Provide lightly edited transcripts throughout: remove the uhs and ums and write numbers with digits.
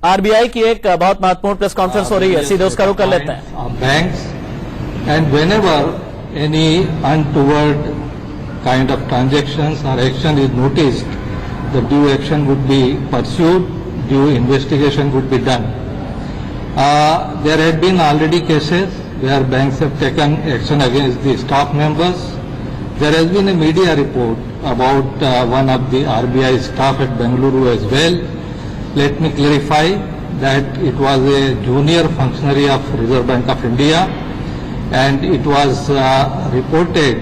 RBI की एक बहुत महत्वपूर्ण प्रेस कॉन्फ्रेंस हो रही है, सीधे उसका रुख कर लेते हैं। Banks and whenever any untoward kind of transactions or action is noticed, the due action would be pursued, due investigation would be done. There had been already cases where banks have taken action against the staff members. There has been a media report about one of the RBI staff at Bengaluru as well. Let me clarify that it was a junior functionary of Reserve Bank of India, and it was reported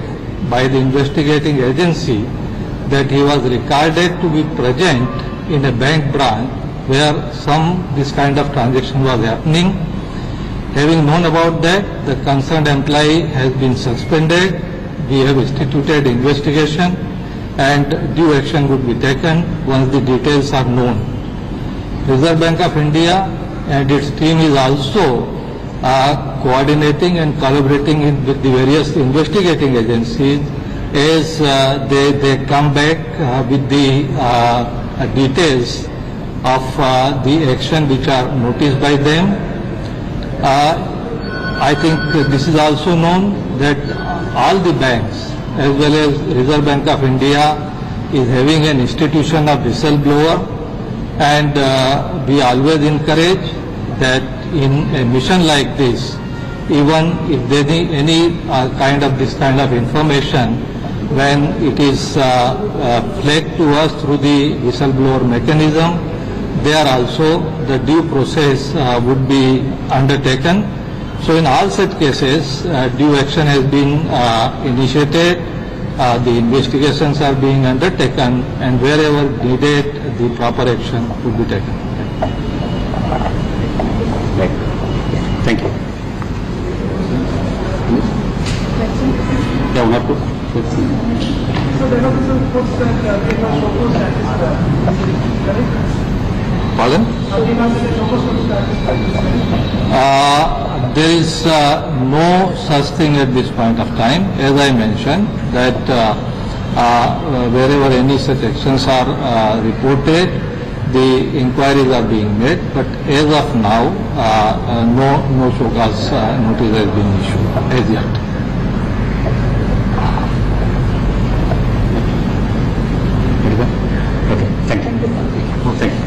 by the investigating agency that he was recorded to be present in a bank branch where this kind of transaction was happening. Having known about that, the concerned employee has been suspended. We have instituted investigation and due action would be taken once the details are known. Reserve Bank of India and its team is also coordinating and collaborating with the various investigating agencies as they come back with the details of the action which are noticed by them. I think this is also known that all the banks as well as Reserve Bank of India is having an institution of whistleblower, and we always encourage that in a mission like this, even if there is any kind of this kind of information, when it is flagged to us through the whistleblower mechanism, there also the due process would be undertaken. So in all such cases, due action has been initiated, the investigations are being undertaken, and wherever needed, the proper action would be taken. Thank you. Yeah, one or two. So there are some reports that they have Shoko's status, correct? Pardon? They have Shoko's status. There is no such thing at this point of time. As I mentioned, that wherever any such actions are reported, the inquiries are being made, but as of now, no show-cause notice has been issued as yet. Okay, thank you. Thank you.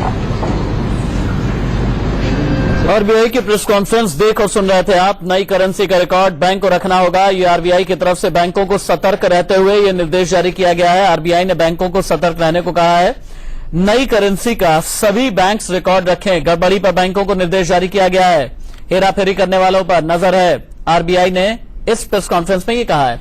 RBI की press conference देख और सुन रहे थे आप। नई currency का record bank को रखना होगा, ये आरबीआई की तरफ से बैंकों को सतर्क रहते हुए ये निर्देश जारी किया गया है। आरबीआई ने बैंकों को सतर्क रहने को कहा है। नई करेंसी का सभी बैंक्स रिकॉर्ड रखें, गड़बड़ी पर बैंकों को निर्देश जारी किया गया है। हेराफेरी करने वालों पर नजर है, आरबीआई ने इस प्रेस कॉन्फ्रेंस में ये कहा है।